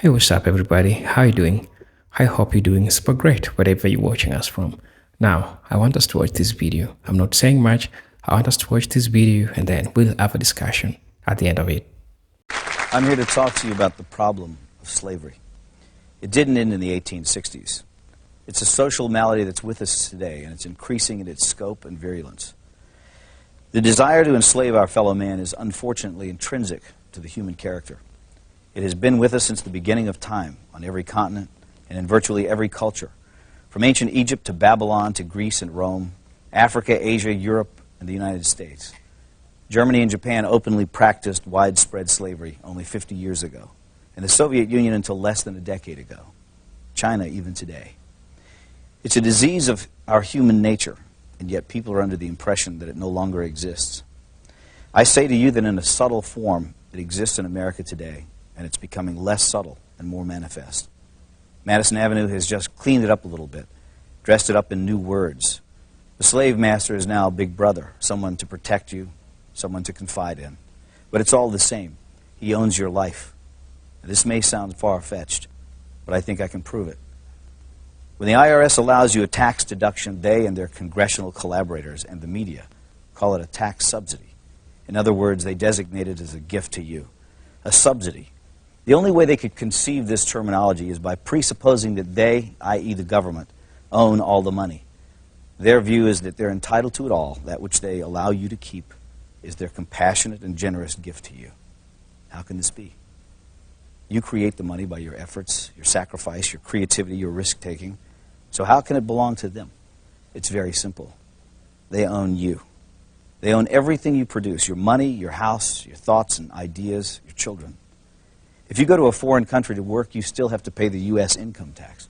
Hey, what's up, everybody? How you doing? I hope you're doing super great wherever you're watching us from. Now, I want us to watch this video. I'm not saying much. I want us to watch this video and then we'll have a discussion at the end of it. I'm here to talk to you about the problem of slavery. It didn't end in the 1860s. It's a social malady that's with us today, and it's increasing in its scope and virulence. The desire to enslave our fellow man is unfortunately intrinsic to the human character. It has been with us since the beginning of time, on every continent and in virtually every culture, from ancient Egypt to Babylon to Greece and Rome, Africa, Asia, Europe, and the United States. Germany and Japan openly practiced widespread slavery only 50 years ago, and the Soviet Union until less than a decade ago. China even today. It's a disease of our human nature, and yet people are under the impression that it no longer exists. I say to you that in a subtle form it exists in America today, and it's becoming less subtle and more manifest. Madison Avenue has just cleaned it up a little bit, dressed it up in new words. The slave master is now Big Brother, someone to protect you, someone to confide in. But it's all the same. He owns your life. Now, this may sound far-fetched, but I think I can prove it. When the IRS allows you a tax deduction, they and their congressional collaborators and the media call it a tax subsidy. In other words, they designate it as a gift to you, a subsidy. The only way they could conceive this terminology is by presupposing that they, i.e. the government, own all the money. Their view is that they're entitled to it all. That which they allow you to keep is their compassionate and generous gift to you. How can this be? You create the money by your efforts, your sacrifice, your creativity, your risk-taking. So how can it belong to them? It's very simple. They own you. They own everything you produce, your money, your house, your thoughts and ideas, your children. If you go to a foreign country to work, you still have to pay the U.S. income tax.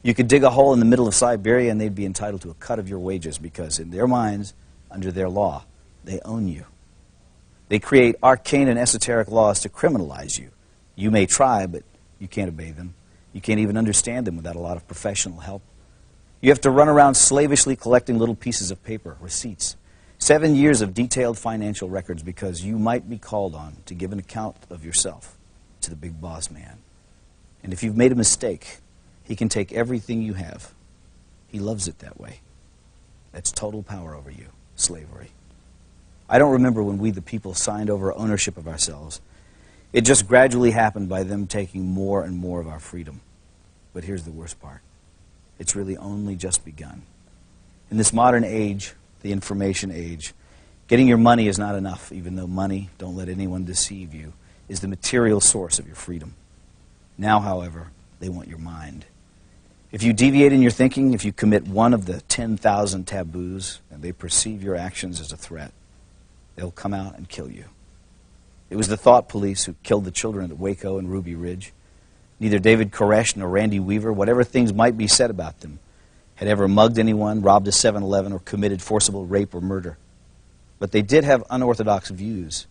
You could dig a hole in the middle of Siberia and they'd be entitled to a cut of your wages because in their minds, under their law, they own you. They create arcane and esoteric laws to criminalize you. You may try, but you can't obey them. You can't even understand them without a lot of professional help. You have to run around slavishly collecting little pieces of paper, receipts. 7 years of detailed financial records because you might be called on to give an account of yourself to the big boss man. And if you've made a mistake, he can take everything you have. He loves it that way. That's total power over you, slavery. I don't remember when we, the people, signed over ownership of ourselves. It just gradually happened by them taking more and more of our freedom. But here's the worst part. It's really only just begun. In this modern age, the information age, getting your money is not enough, even though money, don't let anyone deceive you, is the material source of your freedom. Now, however, they want your mind. If you deviate in your thinking, if you commit one of the 10,000 taboos, and they perceive your actions as a threat, they'll come out and kill you. It was the thought police who killed the children at Waco and Ruby Ridge. Neither David Koresh nor Randy Weaver, whatever things might be said about them, had ever mugged anyone, robbed a 7-Eleven, or committed forcible rape or murder. But they did have unorthodox views,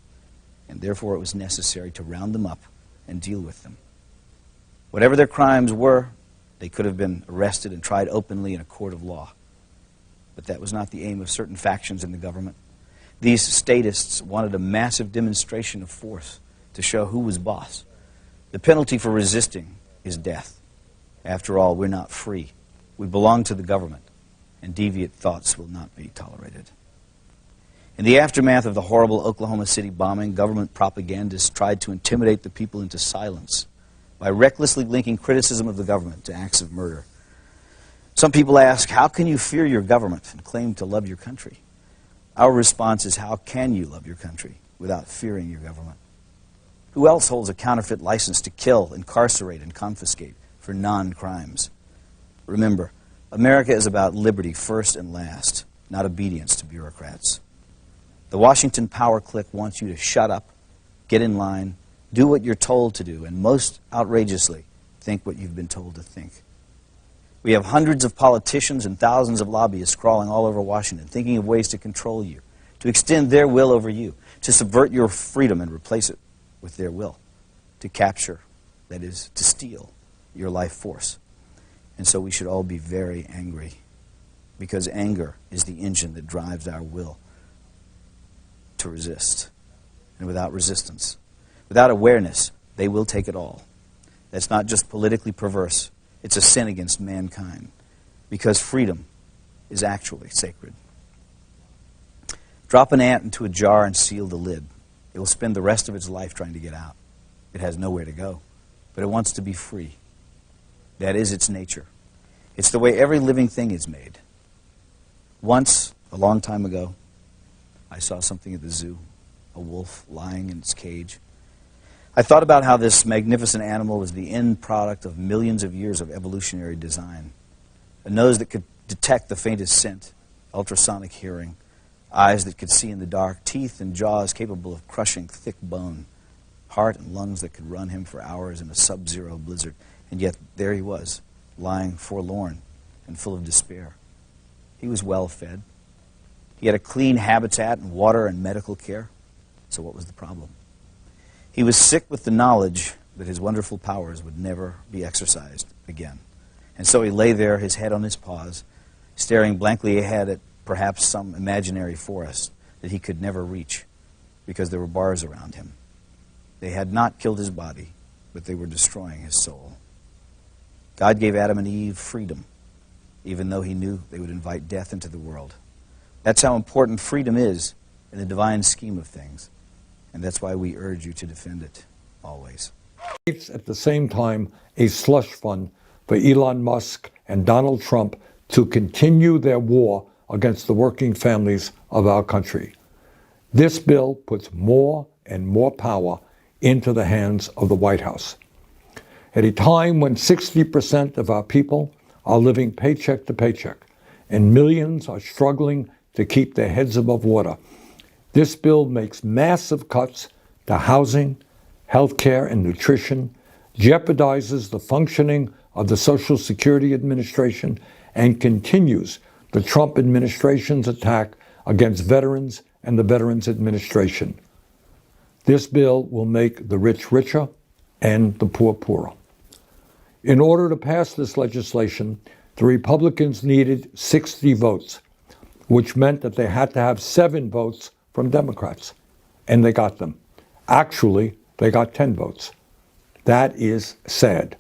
and therefore it was necessary to round them up and deal with them. Whatever their crimes were, they could have been arrested and tried openly in a court of law. But that was not the aim of certain factions in the government. These statists wanted a massive demonstration of force to show who was boss. The penalty for resisting is death. After all, we're not free. We belong to the government, and deviant thoughts will not be tolerated. In the aftermath of the horrible Oklahoma City bombing, government propagandists tried to intimidate the people into silence by recklessly linking criticism of the government to acts of murder. Some people ask, how can you fear your government and claim to love your country? Our response is, how can you love your country without fearing your government? Who else holds a counterfeit license to kill, incarcerate, and confiscate for non-crimes? Remember, America is about liberty first and last, not obedience to bureaucrats. The Washington power clique wants you to shut up, get in line, do what you're told to do, and most outrageously, think what you've been told to think. We have hundreds of politicians and thousands of lobbyists crawling all over Washington, thinking of ways to control you, to extend their will over you, to subvert your freedom and replace it with their will, to capture, that is, to steal your life force. And so we should all be very angry, because anger is the engine that drives our will to resist. And without resistance, without awareness, they will take it all. that's not just politically perverse, it's a sin against mankind, because freedom is actually sacred. Drop an ant into a jar and seal the lid. It will spend the rest of its life trying to get out. It has nowhere to go, but it wants to be free. That is its nature. It's the way every living thing is made. Once, a long time ago, I saw something at the zoo, a wolf lying in its cage. I thought about how this magnificent animal was the end product of millions of years of evolutionary design. A nose that could detect the faintest scent, ultrasonic hearing, eyes that could see in the dark, teeth and jaws capable of crushing thick bone, heart and lungs that could run him for hours in a sub-zero blizzard. And yet there he was, lying forlorn and full of despair. He was well fed. He had a clean habitat and water and medical care. So what was the problem? He was sick with the knowledge that his wonderful powers would never be exercised again. And so he lay there, his head on his paws, staring blankly ahead at perhaps some imaginary forest that he could never reach because there were bars around him. They had not killed his body, but they were destroying his soul. God gave Adam and Eve freedom, even though he knew they would invite death into the world. That's how important freedom is in the divine scheme of things. And that's why we urge you to defend it, always. It's at the same time a slush fund for Elon Musk and Donald Trump to continue their war against the working families of our country. This bill puts more and more power into the hands of the White House. At a time when 60% of our people are living paycheck to paycheck and millions are struggling to keep their heads above water, this bill makes massive cuts to housing, health care, and nutrition, jeopardizes the functioning of the Social Security Administration, and continues the Trump administration's attack against veterans and the Veterans Administration. This bill will make the rich richer and the poor poorer. In order to pass this legislation, the Republicans needed 60 votes, which meant that they had to have 7 votes from Democrats, and they got them. Actually, they got 10 votes. That is sad.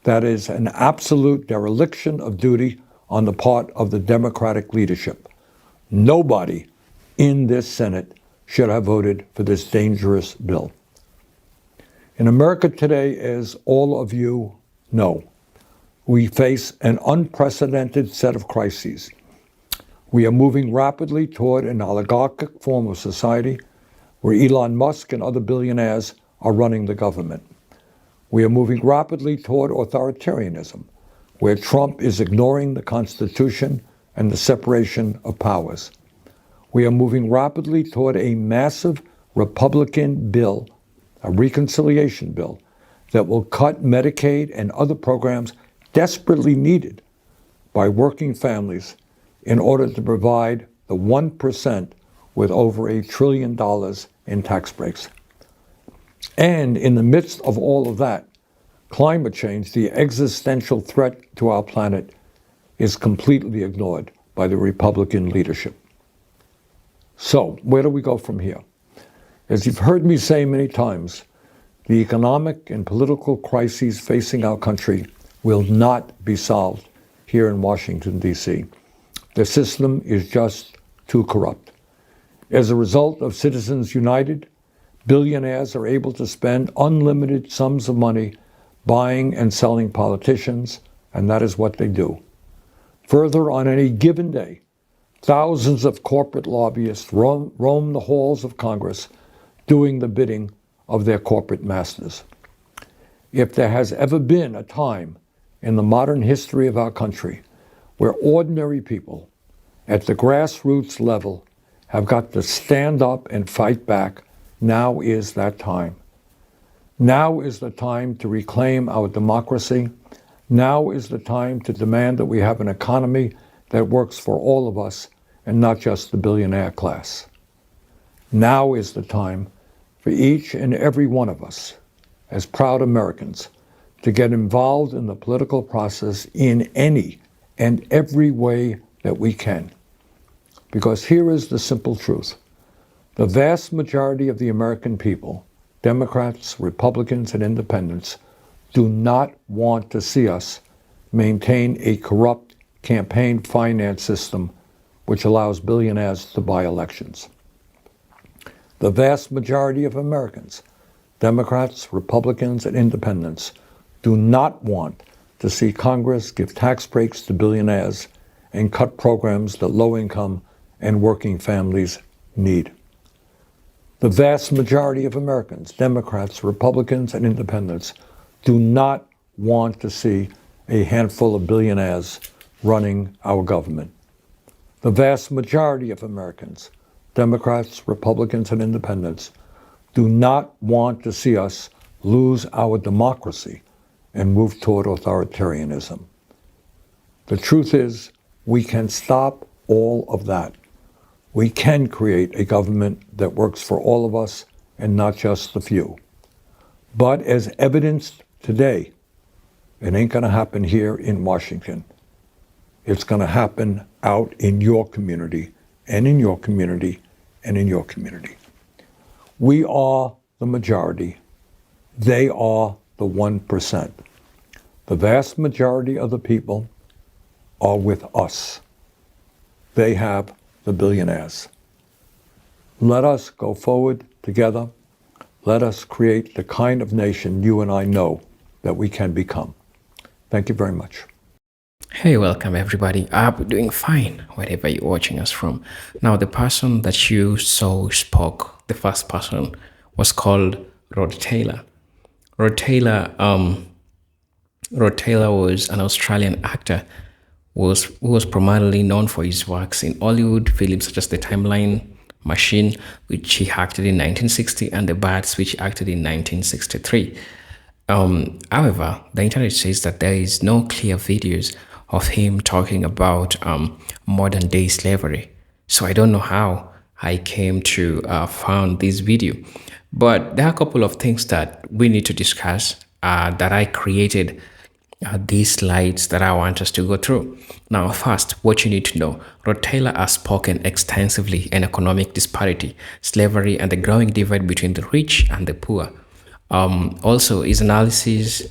That is an absolute dereliction of duty on the part of the Democratic leadership. Nobody in this Senate should have voted for this dangerous bill. In America today, as all of you know, we face an unprecedented set of crises. We are moving rapidly toward an oligarchic form of society where Elon Musk and other billionaires are running the government. We are moving rapidly toward authoritarianism, where Trump is ignoring the Constitution and the separation of powers. We are moving rapidly toward a massive Republican bill, a reconciliation bill, that will cut Medicaid and other programs desperately needed by working families in order to provide the 1% with over $1 trillion in tax breaks. And in the midst of all of that, climate change, the existential threat to our planet, is completely ignored by the Republican leadership. So, where do we go from here? As you've heard me say many times, the economic and political crises facing our country will not be solved here in Washington, D.C. The system is just too corrupt. As a result of Citizens United, billionaires are able to spend unlimited sums of money buying and selling politicians, and that is what they do. Further, on any given day, thousands of corporate lobbyists roam the halls of Congress doing the bidding of their corporate masters. If there has ever been a time in the modern history of our country where ordinary people at the grassroots level have got to stand up and fight back, now is that time. Now is the time to reclaim our democracy. Now is the time to demand that we have an economy that works for all of us and not just the billionaire class. Now is the time for each and every one of us, as proud Americans, to get involved in the political process in any and every way that we can. Because here is the simple truth. The vast majority of the American people, Democrats, Republicans, and Independents, do not want to see us maintain a corrupt campaign finance system which allows billionaires to buy elections. The vast majority of Americans, Democrats, Republicans, and independents, do not want to see Congress give tax breaks to billionaires and cut programs that low-income and working families need. The vast majority of Americans, Democrats, Republicans, and independents, do not want to see a handful of billionaires running our government. The vast majority of Americans, Democrats, Republicans, and independents, do not want to see us lose our democracy and move toward authoritarianism. The truth is, we can stop all of that. We can create a government that works for all of us and not just the few. But as evidenced today, it ain't going to happen here in Washington. It's going to happen out in your community, and in your community, and in your community. We are the majority. They are the 1%. The vast majority of the people are with us. They have the billionaires. Let us go forward together. Let us create the kind of nation you and I know that we can become. Thank you very much. Hey, welcome everybody. We're doing fine wherever you're watching us from. Now, the person that you saw spoke, the first person, was called Rod Taylor. Rod Taylor was an Australian actor who was primarily known for his works in Hollywood films such as The Timeline Machine, which he acted in 1960, and The Bats, which he acted in 1963. However, the internet says that there is no clear videos of him talking about modern day slavery. So I don't know how I came to find this video. But there are a couple of things that we need to discuss that I created these slides that I want us to go through. Now, first, what you need to know. Rod Taylor has spoken extensively on economic disparity, slavery, and the growing divide between the rich and the poor. Also, his analysis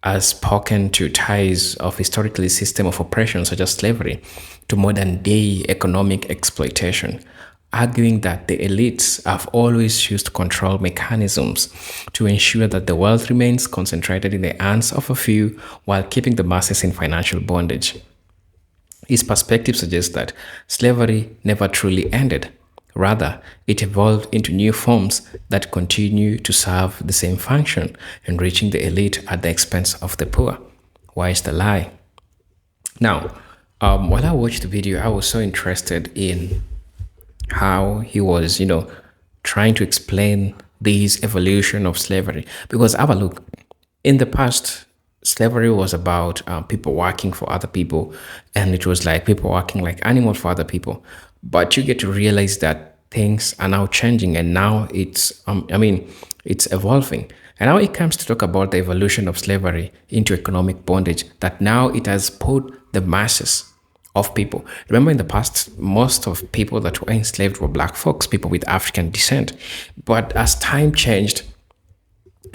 has spoken to ties of historically system of oppression such as slavery to modern day economic exploitation, arguing that the elites have always used control mechanisms to ensure that the wealth remains concentrated in the hands of a few while keeping the masses in financial bondage. His perspective suggests that slavery never truly ended. Rather, it evolved into new forms that continue to serve the same function, enriching the elite at the expense of the poor. Why is the lie? Now, while I watched the video, I was so interested in how he was, trying to explain this evolution of slavery. Because have a look, in the past, slavery was about people working for other people, and it was like people working like animals for other people. But you get to realize that things are now changing, and now it's evolving. And now it comes to talk about the evolution of slavery into economic bondage, that now it has put the masses of people. Remember, in the past, most of people that were enslaved were black folks, people with African descent. But as time changed,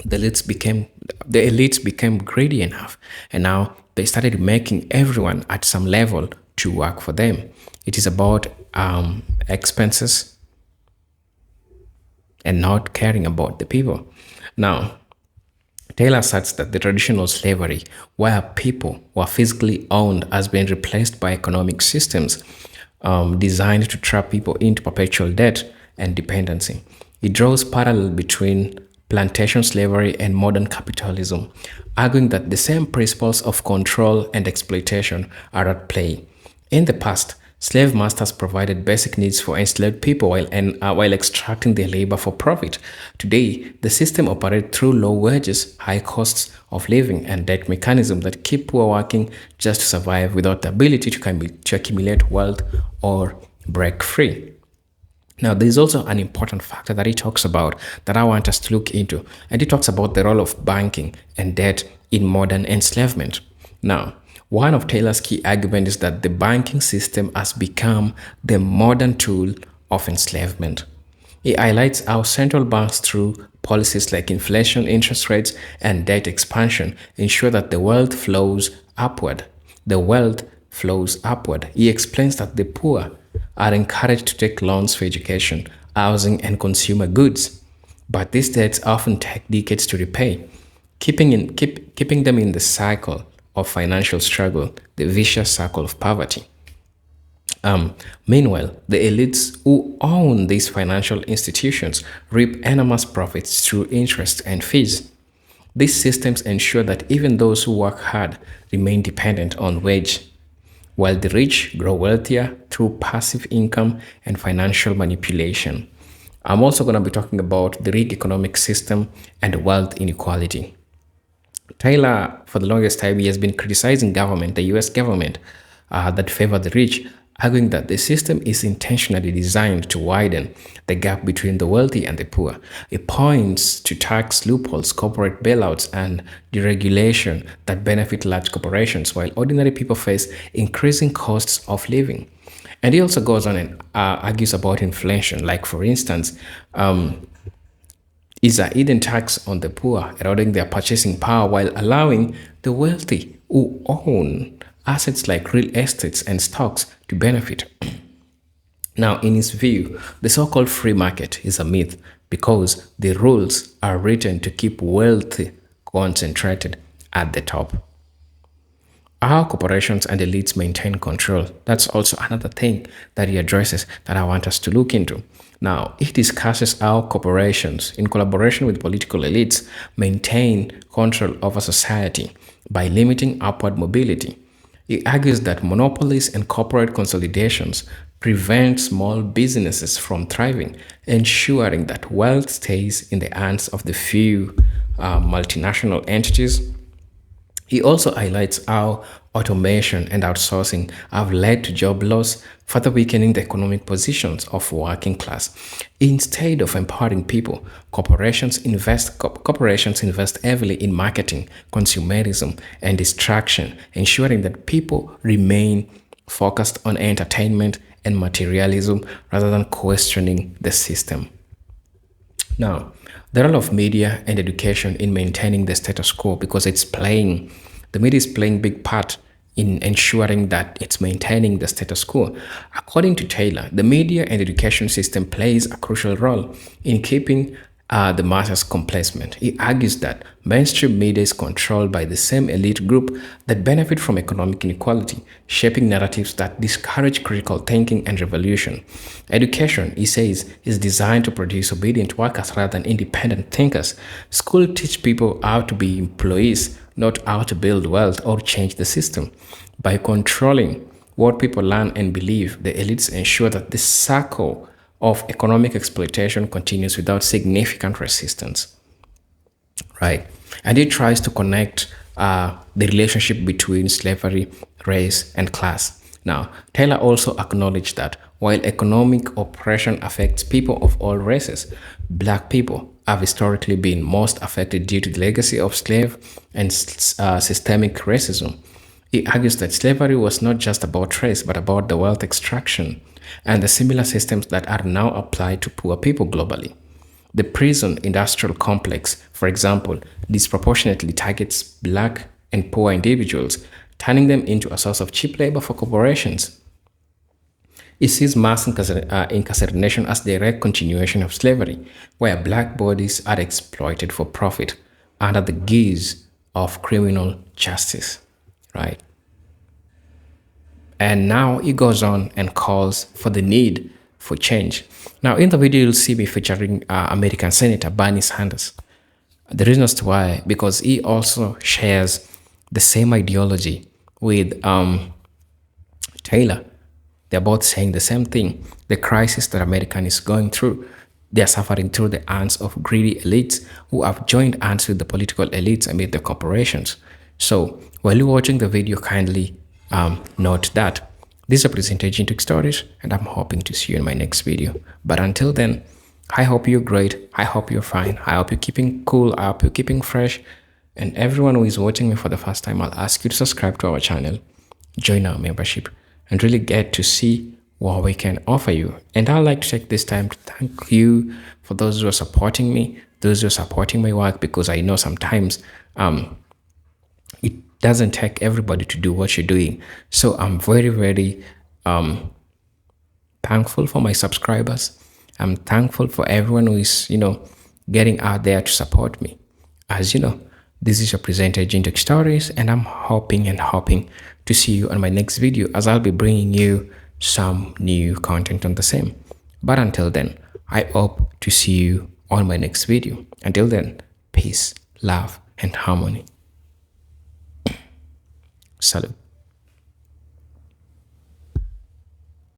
the elites became greedy enough, and now they started making everyone at some level to work for them. It is about expenses and not caring about the people. Now, Taylor asserts that the traditional slavery, where people were physically owned, has been replaced by economic systems designed to trap people into perpetual debt and dependency. It draws parallel between plantation slavery and modern capitalism, arguing that the same principles of control and exploitation are at play. In the past, slave masters provided basic needs for enslaved people while extracting their labor for profit. Today, the system operates through low wages, high costs of living, and debt mechanisms that keep poor working just to survive without the ability to accumulate wealth or break free. Now, there is also an important factor that he talks about that I want us to look into, and he talks about the role of banking and debt in modern enslavement. Now, one of Taylor's key arguments is that the banking system has become the modern tool of enslavement. It highlights how central banks, through policies like inflation, interest rates, and debt expansion, ensure that the wealth flows upward. The wealth flows upward. He explains that the poor are encouraged to take loans for education, housing, and consumer goods. But these debts often take decades to repay, keeping them in the cycle of financial struggle, the vicious circle of poverty. Meanwhile, the elites who own these financial institutions reap enormous profits through interest and fees. These systems ensure that even those who work hard remain dependent on wage, while the rich grow wealthier through passive income and financial manipulation. I'm also going to be talking about the rigged economic system and wealth inequality. Taylor, for the longest time, he has been criticizing government, the US government, that favor the rich, arguing that the system is intentionally designed to widen the gap between the wealthy and the poor. It points to tax loopholes, corporate bailouts, and deregulation that benefit large corporations, while ordinary people face increasing costs of living. And he also goes on and argues about inflation, like, for instance, is a hidden tax on the poor, eroding their purchasing power while allowing the wealthy who own assets like real estates and stocks to benefit. Now, in his view, the so-called free market is a myth because the rules are written to keep wealth concentrated at the top. How corporations and elites maintain control. That's also another thing that he addresses that I want us to look into. Now, he discusses how corporations, in collaboration with political elites, maintain control over society by limiting upward mobility. He argues that monopolies and corporate consolidations prevent small businesses from thriving, ensuring that wealth stays in the hands of the few multinational entities. He also highlights how automation and outsourcing have led to job loss, further weakening the economic positions of working class. Instead of empowering people, corporations invest heavily in marketing, consumerism, and distraction, ensuring that people remain focused on entertainment and materialism rather than questioning the system. Now, the role of media and education in maintaining the status quo, because the media is playing big part in ensuring that it's maintaining the status quo. According to Taylor, the media and education system plays a crucial role in keeping the masses complacent. He argues that mainstream media is controlled by the same elite group that benefit from economic inequality, shaping narratives that discourage critical thinking and revolution. Education, he says, is designed to produce obedient workers rather than independent thinkers. Schools teach people how to be employees, not how to build wealth or change the system. By controlling what people learn and believe, the elites ensure that this circle of economic exploitation continues without significant resistance, right? And it tries to connect the relationship between slavery, race, and class. Now, Taylor also acknowledged that while economic oppression affects people of all races, Black people have historically been most affected due to the legacy of slave and systemic racism. He argues that slavery was not just about race, but about the wealth extraction and the similar systems that are now applied to poor people globally. The prison industrial complex, for example, disproportionately targets Black and poor individuals, turning them into a source of cheap labor for corporations. It sees mass incarceration as direct continuation of slavery, where Black bodies are exploited for profit under the guise of criminal justice, right? And now he goes on and calls for the need for change. Now, in the video, you'll see me featuring American Senator Bernie Sanders. The reason as to why, because he also shares the same ideology with Taylor. They're both saying the same thing. The crisis that America is going through, they're suffering through the hands of greedy elites who have joined hands with the political elites amid the corporations. So while you're watching the video, kindly note that this representation took stories, and I'm hoping to see you in my next video. But until then, I hope you're great. I hope you're fine. I hope you're keeping cool. I hope you're keeping fresh. And everyone who is watching me for the first time, I'll ask you to subscribe to our channel, join our membership, and really get to see what we can offer you. And I'd like to take this time to thank you for those who are supporting me, those who are supporting my work, because I know sometimes it doesn't take everybody to do what you're doing. So I'm very, very thankful for my subscribers. I'm thankful for everyone who is, getting out there to support me. As you know, this is your presenter, Jintek Stories, and I'm hoping to see you on my next video, as I'll be bringing you some new content on the same. But until then, I hope to see you on my next video. Until then, peace, love, and harmony. Salute.